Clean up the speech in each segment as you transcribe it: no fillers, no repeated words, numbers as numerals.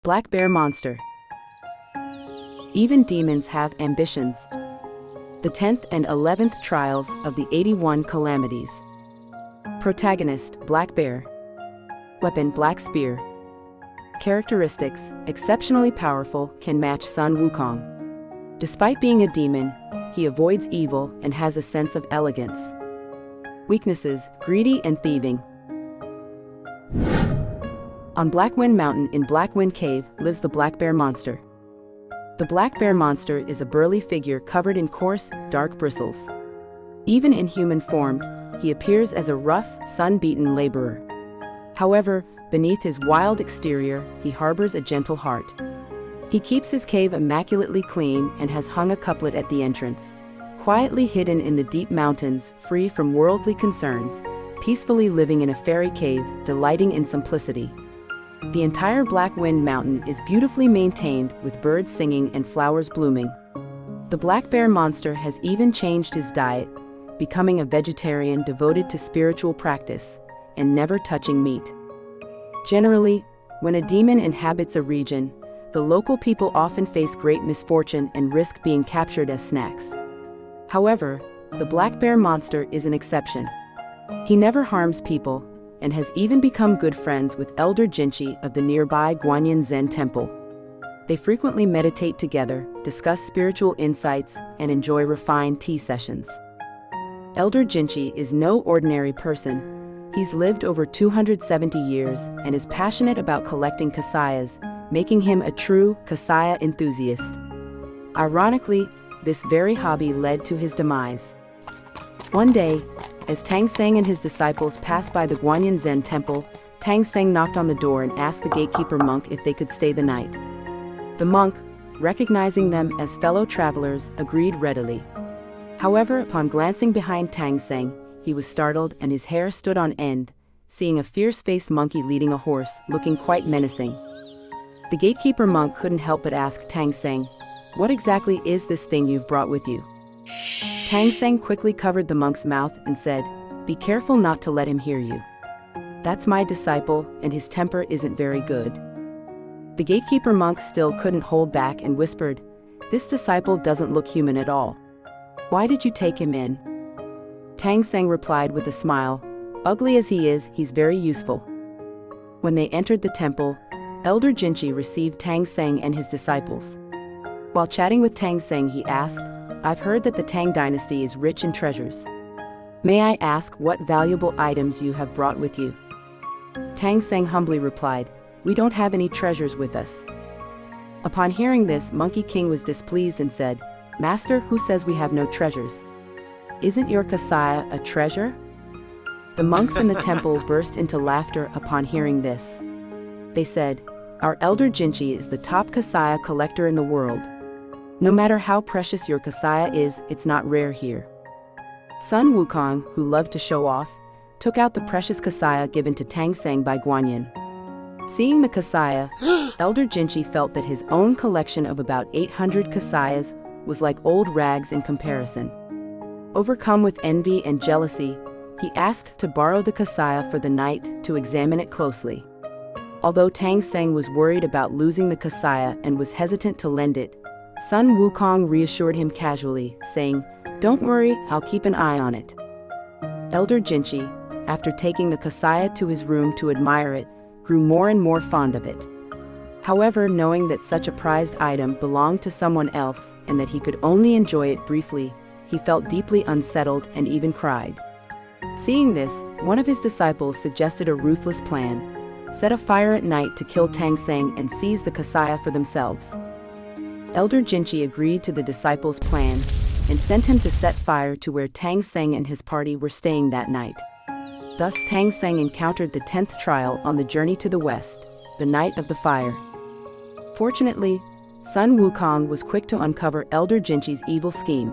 Black Bear Monster. Even demons have ambitions. The 10th and 11th trials of the 81 calamities. Protagonist: Black Bear. Weapon: Black Spear. Characteristics: exceptionally powerful, can match Sun Wukong. Despite being a demon, he avoids evil and has a sense of elegance. Weaknesses: greedy and thieving. On Blackwind Mountain in Blackwind Cave lives the Black Bear Monster. The Black Bear Monster is a burly figure covered in coarse, dark bristles. Even in human form, he appears as a rough, sun-beaten laborer. However, beneath his wild exterior, he harbors a gentle heart. He keeps his cave immaculately clean and has hung a couplet at the entrance. Quietly hidden in the deep mountains, free from worldly concerns, peacefully living in a fairy cave, delighting in simplicity. The entire Blackwind Mountain is beautifully maintained with birds singing and flowers blooming. The Black Bear Monster has even changed his diet, becoming a vegetarian devoted to spiritual practice and never touching meat. Generally, when a demon inhabits a region, the local people often face great misfortune and risk being captured as snacks. However, the Black Bear Monster is an exception. He never harms people, and has even become good friends with Elder Jinchi of the nearby Guanyin Zen Temple. They frequently meditate together, discuss spiritual insights, and enjoy refined tea sessions. Elder Jinchi is no ordinary person. He's lived over 270 years and is passionate about collecting kasayas, making him a true kasaya enthusiast. Ironically, this very hobby led to his demise. One day, as Tang Sanzang and his disciples passed by the Guanyin Zen Temple, Tang Sanzang knocked on the door and asked the gatekeeper monk if they could stay the night. The monk, recognizing them as fellow travelers, agreed readily. However, upon glancing behind Tang Sanzang, he was startled and his hair stood on end, seeing a fierce-faced monkey leading a horse, looking quite menacing. The gatekeeper monk couldn't help but ask Tang Sanzang, "What exactly is this thing you've brought with you?" Tang Sanzang quickly covered the monk's mouth and said, "Be careful not to let him hear you. That's my disciple, and his temper isn't very good." The gatekeeper monk still couldn't hold back and whispered, "This disciple doesn't look human at all. Why did you take him in?" Tang Sanzang replied with a smile, "Ugly as he is, he's very useful." When they entered the temple, Elder Jinchi received Tang Sanzang and his disciples. While chatting with Tang Sanzang, he asked, "I've heard that the Tang dynasty is rich in treasures. May I ask what valuable items you have brought with you?" Tang Sanzang humbly replied, "We don't have any treasures with us." Upon hearing this, Monkey King was displeased and said, "Master, who says we have no treasures? Isn't your kasaya a treasure?" The monks in the temple burst into laughter upon hearing this. They said, "Our Elder Jinchi is the top kasaya collector in the world. No matter how precious your kasaya is, it's not rare here." Sun Wukong, who loved to show off, took out the precious kasaya given to Tang Sanzang by Guanyin. Seeing the kasaya, Elder Jinchi felt that his own collection of about 800 kasayas was like old rags in comparison. Overcome with envy and jealousy, he asked to borrow the kasaya for the night to examine it closely. Although Tang Sanzang was worried about losing the kasaya and was hesitant to lend it, Sun Wukong reassured him casually, saying, "Don't worry, I'll keep an eye on it." Elder Jinchi, after taking the kasaya to his room to admire it, grew more and more fond of it. However, knowing that such a prized item belonged to someone else and that he could only enjoy it briefly, he felt deeply unsettled and even cried. Seeing this, one of his disciples suggested a ruthless plan: set a fire at night to kill Tang Sanzang and seize the kasaya for themselves. Elder Jinchi agreed to the disciples' plan and sent him to set fire to where Tang Sanzang and his party were staying that night. Thus Tang Sanzang encountered the 10th trial on the journey to the west, the night of the fire. Fortunately, Sun Wukong was quick to uncover Elder Jinchi's evil scheme.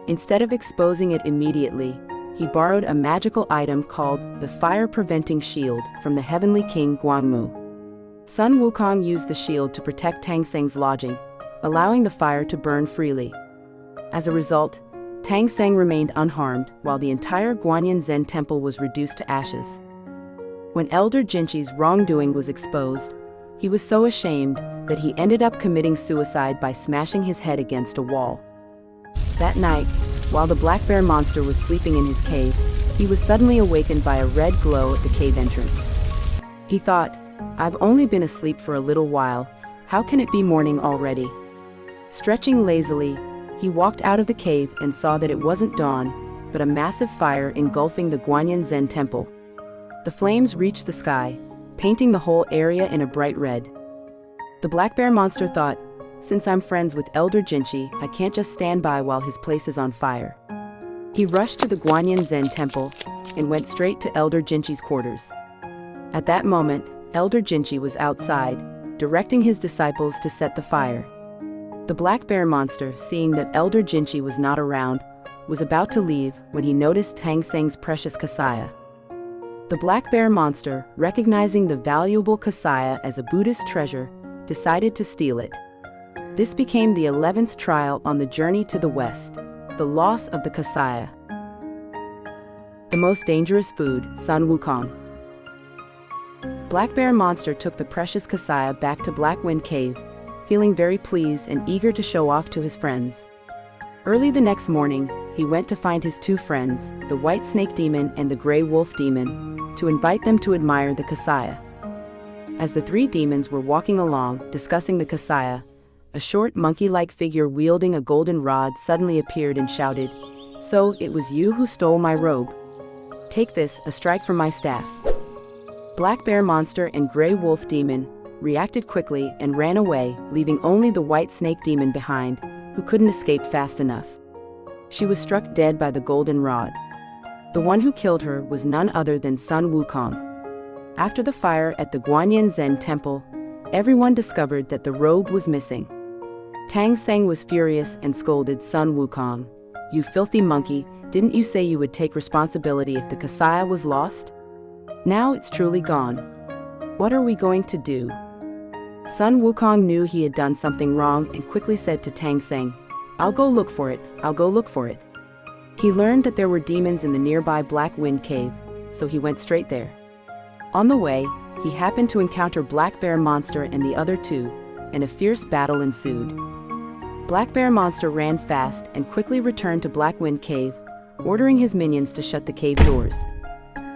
Instead of exposing it immediately, he borrowed a magical item called the Fire-Preventing Shield from the Heavenly King Guanmu. Sun Wukong used the shield to protect Tang Sanzang's lodging, allowing the fire to burn freely. As a result, Tang Sanzang remained unharmed while the entire Guanyin Zen Temple was reduced to ashes. When Elder Jinchi's wrongdoing was exposed, He was so ashamed that he ended up committing suicide by smashing his head against a wall. That night, while the black bear monster was sleeping in his cave, he was suddenly awakened by a red glow at the cave entrance. He thought, "I've only been asleep for a little while, how can it be morning already?" Stretching lazily, he walked out of the cave and saw that it wasn't dawn, but a massive fire engulfing the Guanyin Zen temple. The flames reached the sky, painting the whole area in a bright red. The black bear monster thought, "Since I'm friends with Elder Jinchi, I can't just stand by while his place is on fire." He rushed to the Guanyin Zen temple and went straight to Elder Jinchi's quarters. At that moment, Elder Jinchi was outside, directing his disciples to set the fire. The black bear monster, seeing that Elder Jinchi was not around, was about to leave when he noticed Tang Sanzang's precious kasaya. The black bear monster, recognizing the valuable kasaya as a Buddhist treasure, decided to steal it. This became the 11th trial on the journey to the west, the loss of the kasaya. The most dangerous food, Sun Wukong. Black bear monster took the precious kasaya back to Black Wind Cave, feeling very pleased and eager to show off to his friends. Early the next morning, he went to find his two friends, the white snake demon and the gray wolf demon, to invite them to admire the kasaya. As the three demons were walking along, discussing the kasaya, a short monkey-like figure wielding a golden rod suddenly appeared and shouted, "So, it was you who stole my robe? Take this, a strike from my staff." Black bear monster and gray wolf demon reacted quickly and ran away, leaving only the white snake demon behind, who couldn't escape fast enough. She was struck dead by the golden rod. The one who killed her was none other than Sun Wukong. After the fire at the Guanyin Zen temple, everyone discovered that the robe was missing. Tang Sanzang was furious and scolded Sun Wukong, "You filthy monkey, didn't you say you would take responsibility if the kasaya was lost? Now it's truly gone. What are we going to do?" Sun Wukong knew he had done something wrong and quickly said to Tang Sanzang, "I'll go look for it, I'll go look for it." He learned that there were demons in the nearby Black Wind Cave, so he went straight there. On the way, he happened to encounter Black Bear Monster and the other two, and a fierce battle ensued. Black Bear Monster ran fast and quickly returned to Black Wind Cave, ordering his minions to shut the cave doors.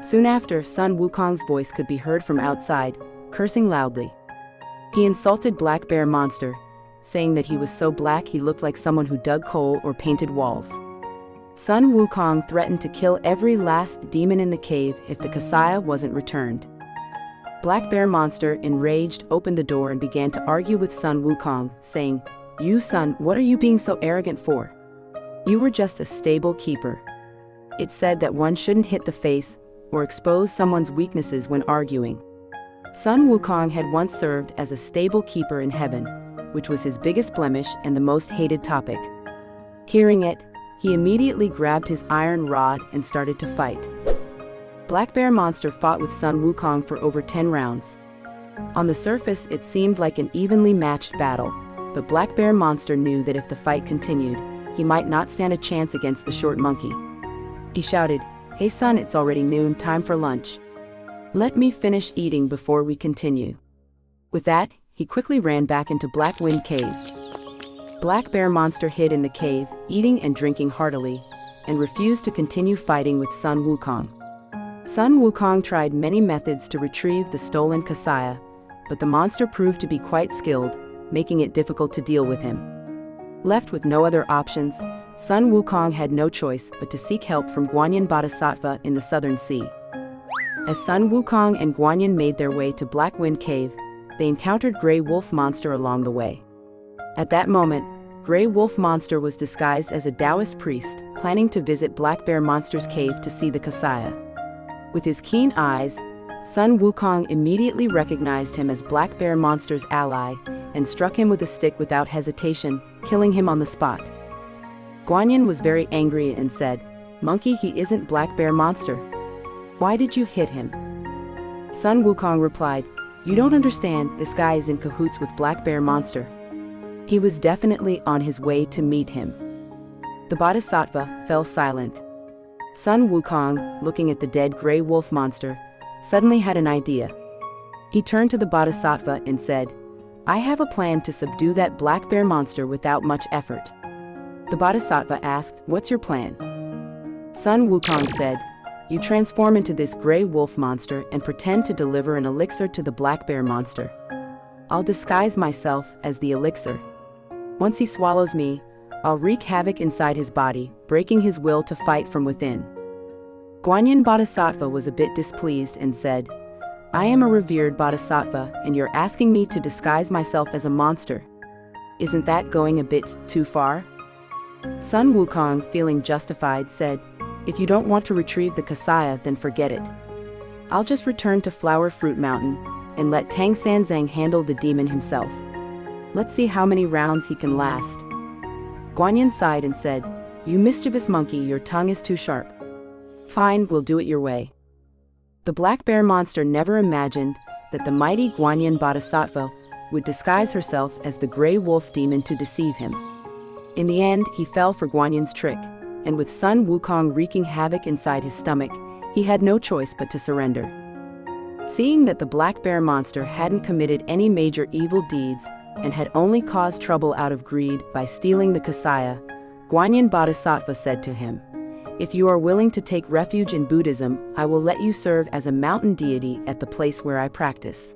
Soon after, Sun Wukong's voice could be heard from outside, cursing loudly. He insulted Black Bear Monster, saying that he was so black he looked like someone who dug coal or painted walls. Sun Wukong threatened to kill every last demon in the cave if the kasaya wasn't returned. Black Bear Monster, enraged, opened the door and began to argue with Sun Wukong, saying, "You Sun, what are you being so arrogant for? You were just a stable keeper. It said that one shouldn't hit the face or expose someone's weaknesses when arguing." Sun Wukong had once served as a stable keeper in heaven, which was his biggest blemish and the most hated topic. Hearing it, he immediately grabbed his iron rod and started to fight. Black Bear Monster fought with Sun Wukong for over 10 rounds. On the surface, it seemed like an evenly matched battle, but Black Bear Monster knew that if the fight continued, he might not stand a chance against the short monkey. He shouted, "Hey Sun, it's already noon, time for lunch. Let me finish eating before we continue." With that, he quickly ran back into Black Wind Cave. Black Bear Monster hid in the cave, eating and drinking heartily, and refused to continue fighting with Sun Wukong. Sun Wukong tried many methods to retrieve the stolen kasaya, but the monster proved to be quite skilled, making it difficult to deal with him. Left with no other options, Sun Wukong had no choice but to seek help from Guanyin Bodhisattva in the southern sea. As Sun Wukong and Guanyin made their way to Black Wind Cave, they encountered Grey Wolf Monster along the way. At that moment, Grey Wolf Monster was disguised as a Taoist priest, planning to visit Black Bear Monster's cave to see the kasaya. With his keen eyes, Sun Wukong immediately recognized him as Black Bear Monster's ally and struck him with a stick without hesitation, killing him on the spot. Guanyin was very angry and said, "Monkey, he isn't Black Bear Monster. Why did you hit him?" Sun Wukong replied, "You don't understand, this guy is in cahoots with Black Bear Monster. He was definitely on his way to meet him." The Bodhisattva fell silent. Sun Wukong, looking at the dead Grey Wolf Monster, suddenly had an idea. He turned to the bodhisattva and said, "I have a plan to subdue that black bear monster without much effort." The bodhisattva asked, "What's your plan?" Sun Wukong said, "You transform into this gray wolf monster and pretend to deliver an elixir to the black bear monster. I'll disguise myself as the elixir. Once he swallows me, I'll wreak havoc inside his body, breaking his will to fight from within." Guanyin Bodhisattva was a bit displeased and said, "I am a revered bodhisattva and you're asking me to disguise myself as a monster. Isn't that going a bit too far?" Sun Wukong, feeling justified, said, "If you don't want to retrieve the Kasaya, then forget it. I'll just return to Flower Fruit Mountain and let Tang Sanzang handle the demon himself. Let's see how many rounds he can last." Guanyin sighed and said, "You mischievous monkey, your tongue is too sharp. Fine, we'll do it your way." The black bear monster never imagined that the mighty Guanyin Bodhisattva would disguise herself as the gray wolf demon to deceive him. In the end, he fell for Guanyin's trick, and with Sun Wukong wreaking havoc inside his stomach, he had no choice but to surrender. Seeing that the black bear monster hadn't committed any major evil deeds and had only caused trouble out of greed by stealing the Kasaya, Guanyin Bodhisattva said to him, "If you are willing to take refuge in Buddhism, I will let you serve as a mountain deity at the place where I practice.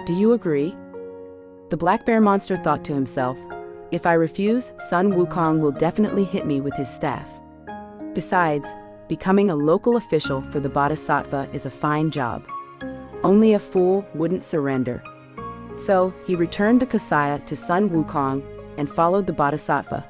Do you agree?" The black bear monster thought to himself, "If I refuse, Sun Wukong will definitely hit me with his staff. Besides, becoming a local official for the Bodhisattva is a fine job. Only a fool wouldn't surrender." So, he returned the Kasaya to Sun Wukong and followed the Bodhisattva.